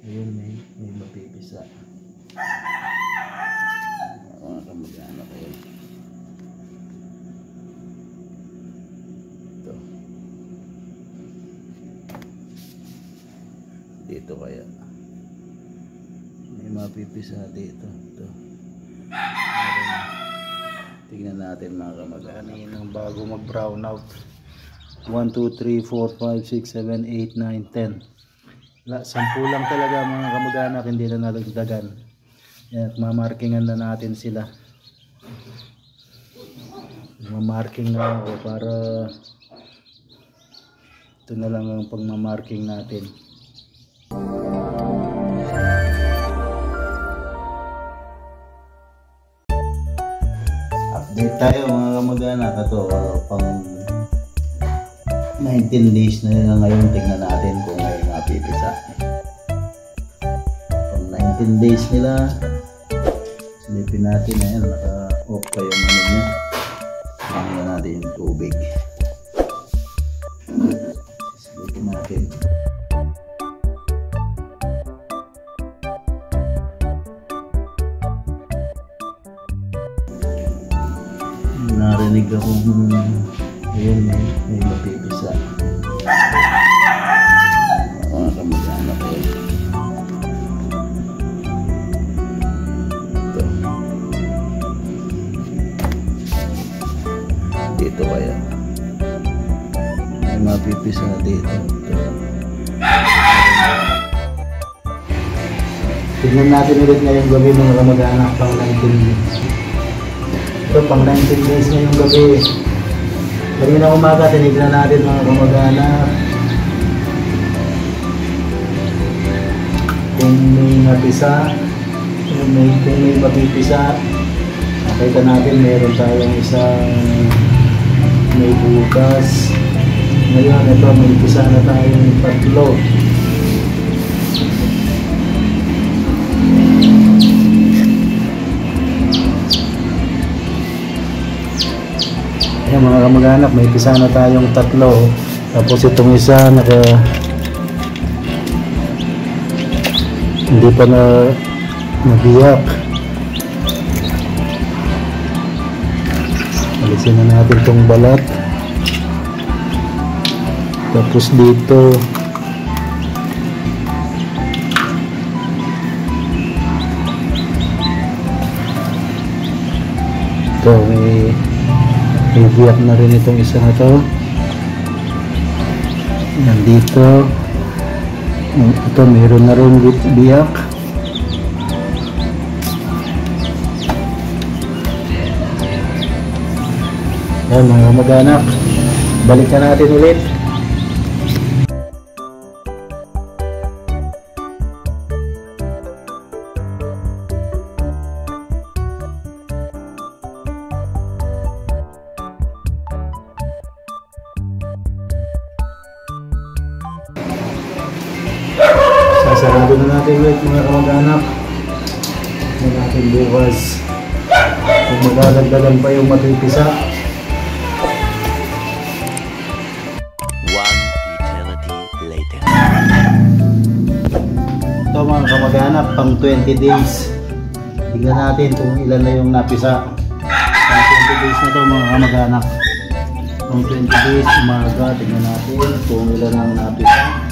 Ayun, may mapipisa. Mga kamag-anak ko yun. Ito. Dito kaya. May mapipisa dito. Ito. Tingnan natin mga kamag-anak. Kaninang bago mag-brown out. 1, 2, 3, 4, 5, 6, 7, 8, 9, 10. 10 lang talaga mga kamag-anak, hindi na nalagdagan. At mamarkingan na natin sila. Mamarking na ako para ito na lang ang pagmamarking natin. Update tayo mga kamag-anak. Ito pang 19 days na nila ngayon. Tingnan natin kung may mapipisa. Pang 19 days nila, silipin natin. Ayan, naka-off pa yung ano niya. Tingnan natin yung tubig. Silipin natin. Narinig akong ayun, may mapipisa. Mga kamag-anak ko. Ito. Dito kaya. May mapipisa dito. Ito. Tignan natin ulit ngayong gabi mga kamag-anak pang 19 days. Ito pang 19 days ngayong gabi. Kanina umaga, tinignan natin mga kamag-anak kung may napisa, kung may mapipisa. Nakita natin meron tayong isang may bukas. Ngayon ito, may pisa na tayong 3. Ayan mga kamag-anak, may pisa na tayong 3. Tapos itong isa hindi pa na nabiyak. Alisin na natin itong balat. Tapos dito ito may biyak na rin itong isa na to. Nandito ito mayroon na rin biyak. Ayan mga kamag-anak, balikan natin ulit. Sasarado na natin ulit mga kamag-anak. Tignan natin bukas kung maglalagdagan pa yung mapipisa. One eternity later. Ito mga kamag-anak, pang 20 days. Tignan natin kung ilan na yung napisa. Pang 20 days na ito mga kamag-anak. Pang 20 days umaga, tignan natin kung ilan ang napisa.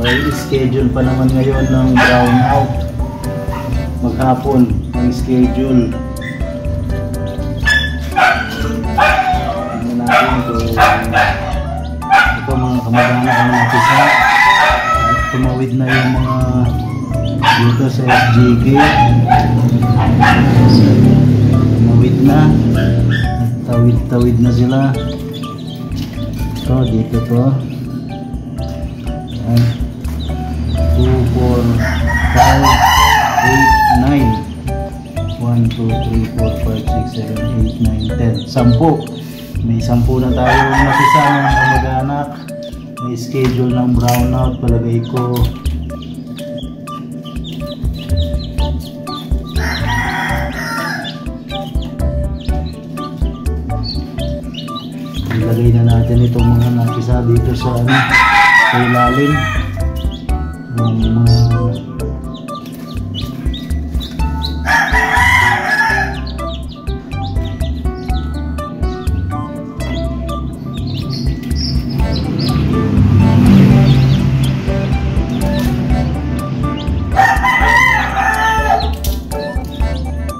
May schedule pa naman ngayon ng brown out. Maghapon ang schedule. Tignan natin kung ito mga kamag-anak ang napisa. Tumawid na yung mga dito sa FGG. Tumawid na. Tawid-tawid na sila. Ito, dito to. 2, 4, 5, 8, 9. 1, 2, 3, 4, 5, 6, 7, 8, 9, 10. 10. May 10 na tayo napisa mga kamag-anak. May schedule ng brownout palagay ko. Ilagay na natin itong mga napisa dito sa ano. sa ilalim ng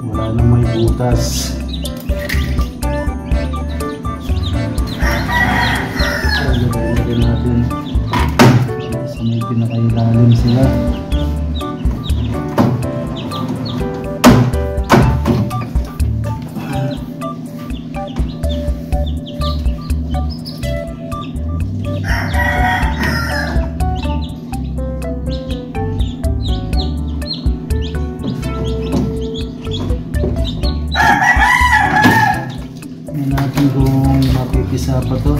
wala na may butas. Lagyan natin sa may pinakailalim sila. Tingnan natin kung mapipisa pa to.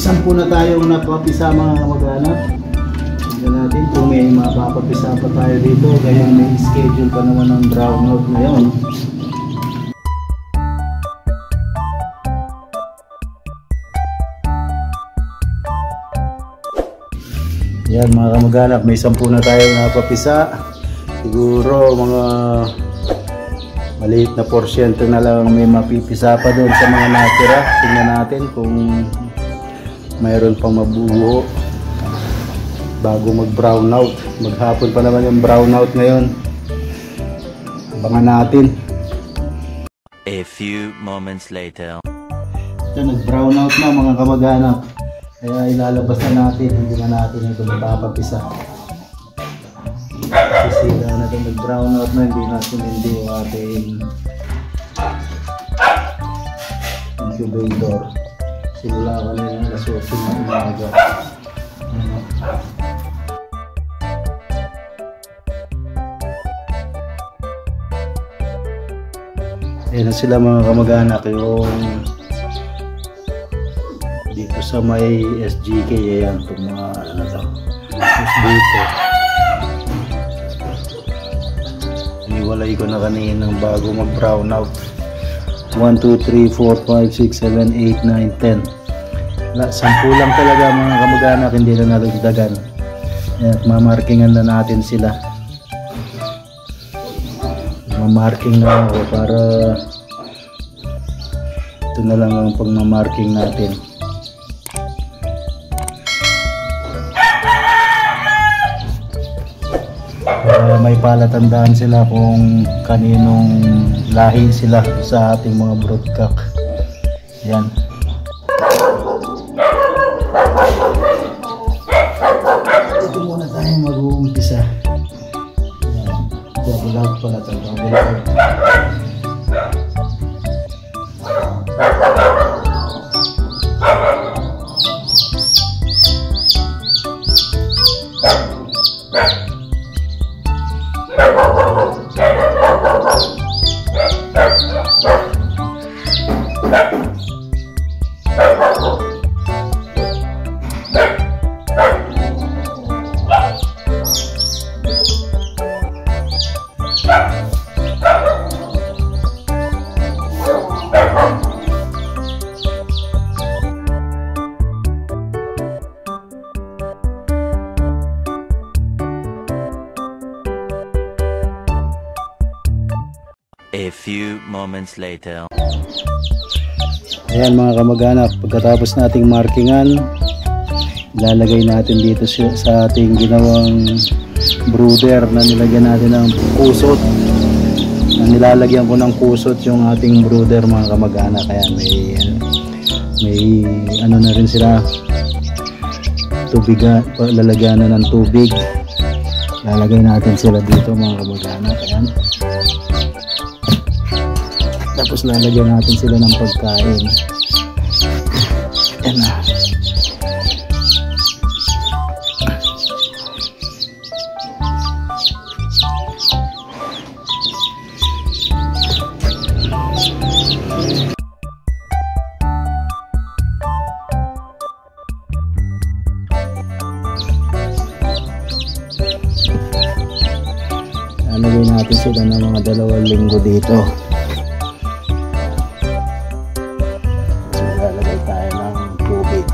Sampu na tayong napapisa mga kamag-anak. Tingnan natin kung may mapapapisa pa tayo dito. Kaya may schedule pa naman ng brownout ngayon. Yan mga kamag-anak, may sampu na tayong napapisa. Siguro mga maliit na porsyento na lang may mapipisa pa doon sa mga natira. Tingnan natin kung mayroon pang mabubuo bago mag-brownout. Maghapon pa naman yung brownout ngayon. Abangan natin. A few moments later. Ito, nag-brownout na mga kamag-anak. Kaya ilalabas na natin. Hindi na natin ito mapapapisa. Sisira na ito. Nag-brownout na. Hindi natin hindi yung ating incubator. Simula ka na yung nasusin na umaga. Ayan na sila mga kamag-anak, yung dito sa may SGK. Ayan itong mga ano to, dito iniwalay ko na kaninang bago mag brownout. 1, 2, 3, 4, 5, 6, 7, 8, 9, 10. Sampu lang talaga mga kamag-anak, hindi na nadagdagan. At mamarkingan na natin sila. Mamarking na ako para ito na lang ang pagmamarking natin. Para may palatandaan sila kung kaninong lahi sila sa ating mga broodcock. Yan. Ito muna tayo mag-uumpisa. Double out pala ito. Double out. A few moments later. Ayan mga kamag-anak, pagkatapos nating markingan, ilalagay natin dito sa ating ginawang brooder na nilagyan natin ng kusot. Nilalagyan ko ng kusot yung ating brooder mga kamag-anak. Kaya may ano na rin sila, tubig, lalagyan na ng tubig. Lalagay natin sila dito mga kamag-anak. Ayan. Tapos lalagyan natin sila ng pagkain. Ayan na. Lalagay natin sila ng mga 2 linggo dito. So lalagay tayo ng tubig.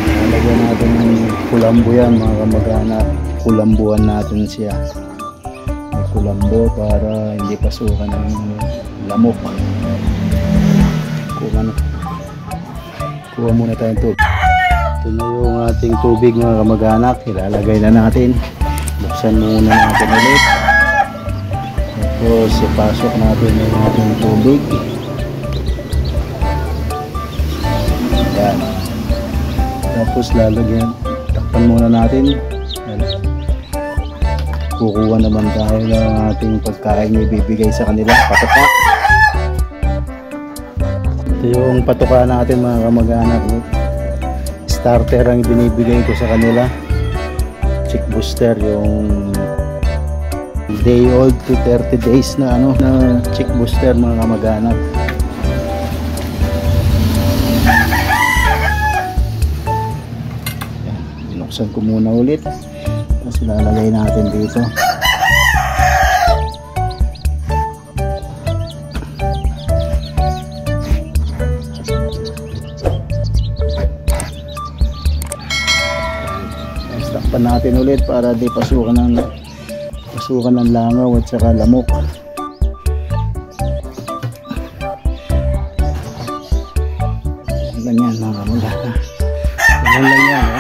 Lalagyan natin ng kulambo yan mga kamag-anak. Kulambuan natin siya. May kulambo para hindi pasukan ng lamok. Kuha muna tayong tubig. Ito na yung ating tubig mga kamag-anak. Ilalagay na natin. Buksan muna natin ulit. Tapos ipasok natin yung ating tubig. Yan. Tapos lalagyan. Takpan muna natin. Kukuha naman tayo ng ating pagkain na ibibigay sa kanila. Patuka. Ito yung patuka natin mga kamag-anak. Starter ang binibigay ko sa kanila. Chick booster, yung day old to 30 days na na chick booster mga kamag-anak. Binuksan ko muna ulit. Tapos ilalagay natin dito. Takpan natin ulit para di pasukan ng langaw at saka lamok. Ganyan mga kamag-anak. Ganyan lang yan.